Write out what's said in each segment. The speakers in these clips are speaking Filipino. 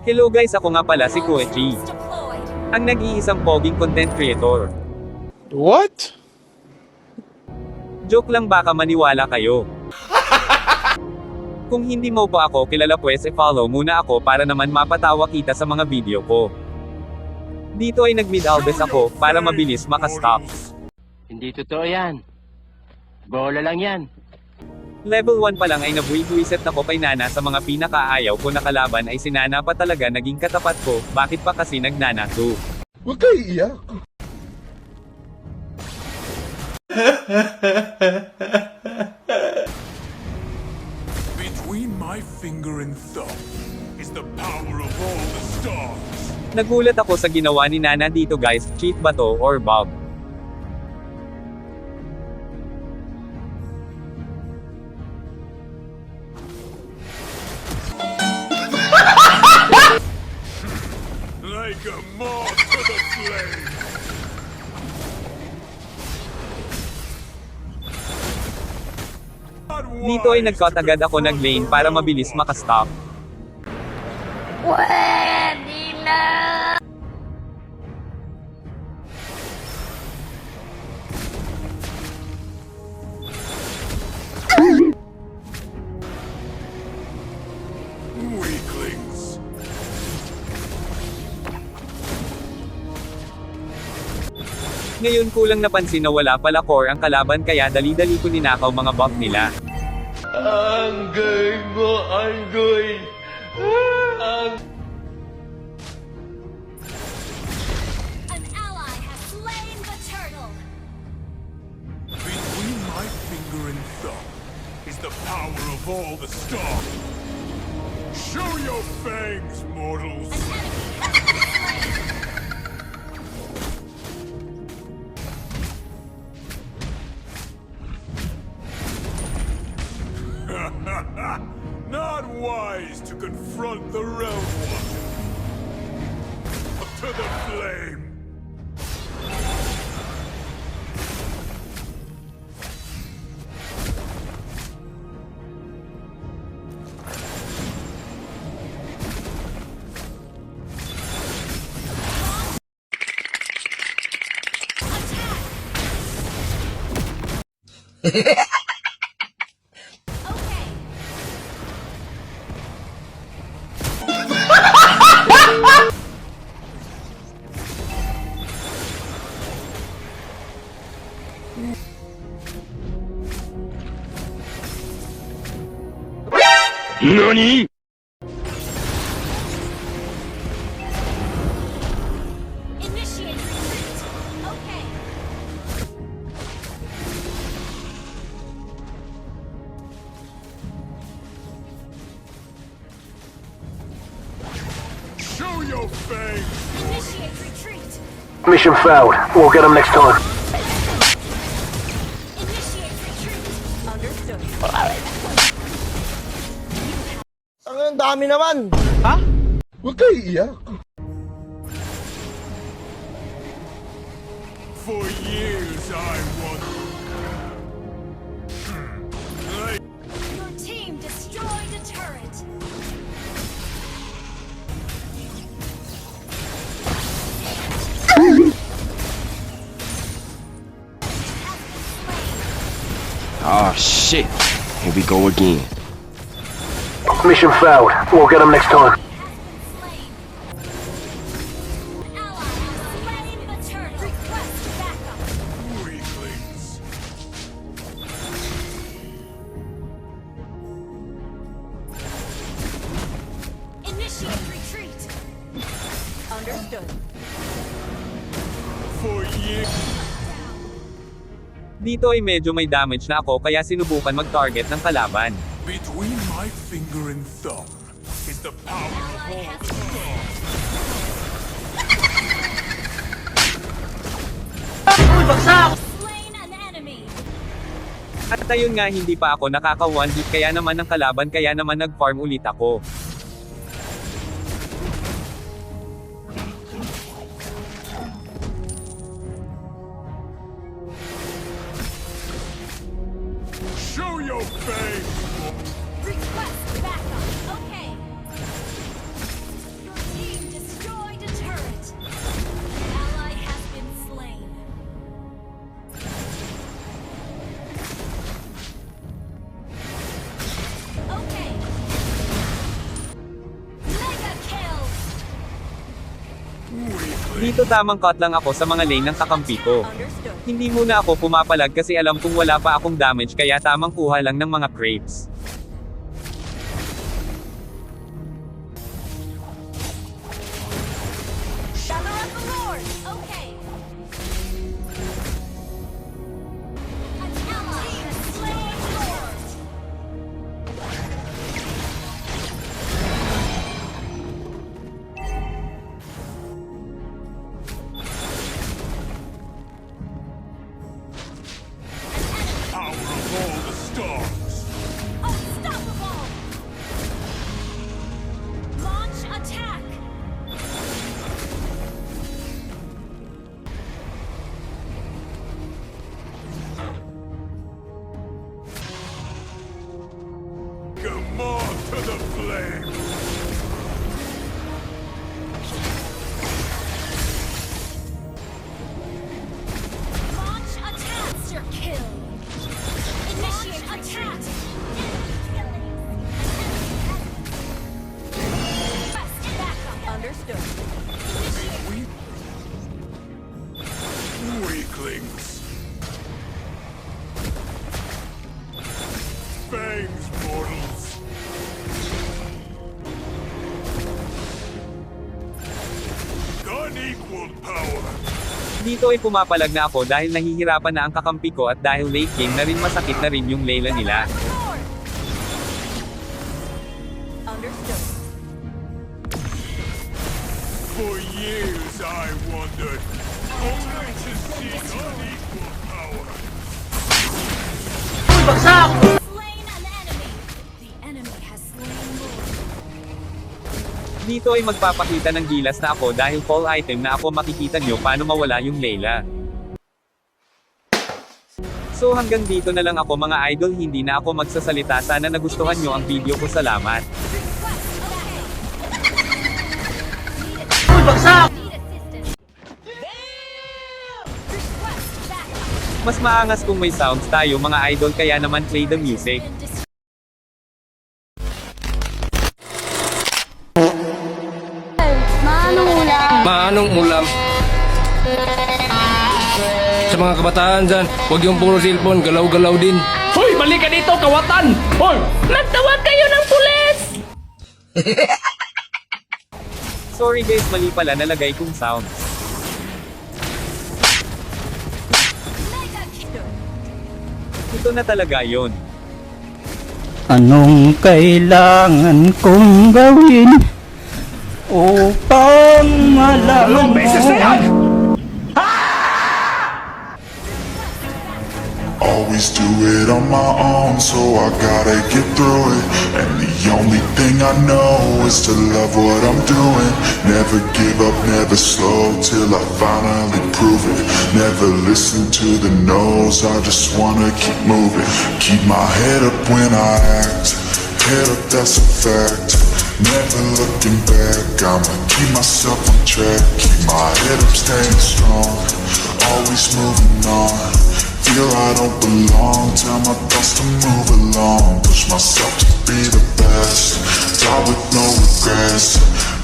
Hello guys, ako nga pala si Kuechi. Ang nag-iisang poging content creator. What? Joke lang, baka maniwala kayo. Kung hindi mo pa ako kilala, pues follow muna ako para naman mapatawa kita sa mga video ko. Dito ay nag-mid albes ako para mabilis makastops. Hindi totoo yan. Bola lang yan. Level 1 pa lang ay nabuwi-buwiset ako kay Nana sa mga pinakaayaw ko na kalaban ay si Nana pa talaga naging katapat ko, bakit pa kasi nag-Nana 2? Huwag kayo iyak. Between my finger and thumb is the power of all the stars. Nagulat ako sa ginawa ni Nana dito guys, cheat ba to or Bob? Like a moth to the flame. Dito ay nag-cut agad ako nag-lane para mabilis makastop. Pwede na! Weaklings. Ngayon kulang napansin na wala pala core ang kalaban kaya dali-dali ko ninakaw mga buff nila. Anggoy mo, anggoy. An ally has slain the turtle! Between my finger and thumb is the power of all the stars. Show your fangs, mortals. Not wise to confront the realm watcher. Up to the flame. Okay, NANI?! initiate retreat! Okay, Show your fangs. initiate retreat! Mission failed. We'll get them next time. Initiate retreat! Understood. Ang dami naman. Ha? Huwag kayo iyak. For years I want. Like Your team destroyed a turret! Oh shit. Here we go again. Mission failed. We'll get them next time. Slain! An ally has slain the turtle! Request backup! weaklings. Initiate retreat! Understood. For years. Dito ay medyo may damage na ako kaya sinubukan mag-target ng kalaban. Between my finger and thumb is the power of all the stars. Slain an enemy! At ayun nga, hindi pa ako nakaka one hit kaya naman ng kalaban kaya naman nag-farm ulit ako. Show your fangs. Request backup! Okay, Dito tamang cut lang ako sa mga lane ng kakampi ko. Hindi muna ako pumapalag kasi alam kong wala pa akong damage kaya tamang kuha lang ng mga creeps. Shadow of the Lord. Okay. An ally has slain Lord. Power of all the stars. Unstoppable. Launch attack. Come on to the flame. Launch attack. Your kill. Initiate attack. Request backup. Understood. Weaklings. Fangs, mortals. Unequaled power. Dito ay pumapalag na ako dahil nahihirapan na ang kakampi ko at dahil late game na rin masakit na rin yung Layla nila. Lord. Understood. For years I wondered, only to see unequal power. Slain an enemy. The enemy has slain Lord. Dito ay magpapakita ng gilas na ako dahil fall item na ako makikita nyo paano mawala yung Layla. So hanggang dito na lang ako mga idol, hindi na ako magsasalita, sana nagustuhan nyo ang video ko, salamat. Need assistance. Request backup. Mas maangas kung may sounds tayo mga idol, kaya naman play the music. Maanong ulam? Sa mga kabataan dyan, huwag yung puro cellphone, galaw-galaw din. Hoy, balik ka dito, kawatan! Hoy! Magtawag kayo ng pulis! Sorry guys, mali pala nalagay kong sounds. Mega kill. Ito na talaga yon. Anong kailangan kong gawin upang malaman mo? Always do it on my own, so I gotta get through it. And the only thing I know is to love what I'm doing. Never give up, never slow, till I finally prove it. Never listen to the no's, I just wanna keep moving. Keep my head up when I act, head up, that's a fact. Never looking back, I'ma keep myself on track. Keep my head up, staying strong, always moving on. Feel I don't belong, tell my thoughts to move along. Push myself to be the best, die with no regrets.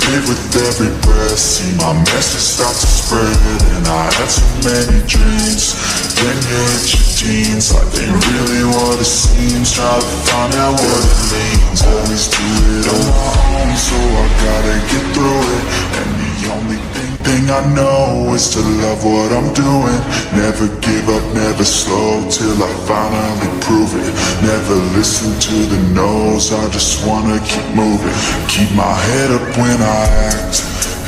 Live with every breath, see my message start to spread. And I had so many dreams, then you hit your teens. Life ain't really what it seems, try to find out what it means. Always do it on my own, so I gotta get through it. And the only thing I know is to love what I'm doing. Never give up, never slow, till I finally prove it. Never listen to the no's, I just wanna keep moving. Keep my head up when I act,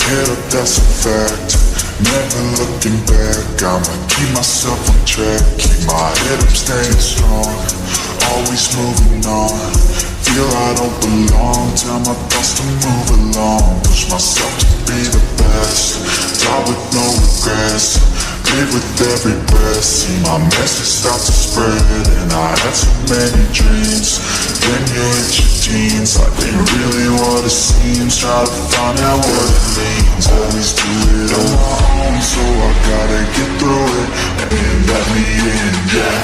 head up, that's a fact. Never looking back, I'ma keep myself on track. Keep my head up, staying strong, always moving on. Feel I don't belong, tell my thoughts to move along. Push myself to be the best, die with no regrets. Live with every breath, see my message start to spread. And I had so many dreams, then you hit your teens. Life ain't really what it seems, try to find out what it means. Always do it on my own, so I gotta get through it. And let me in, yeah.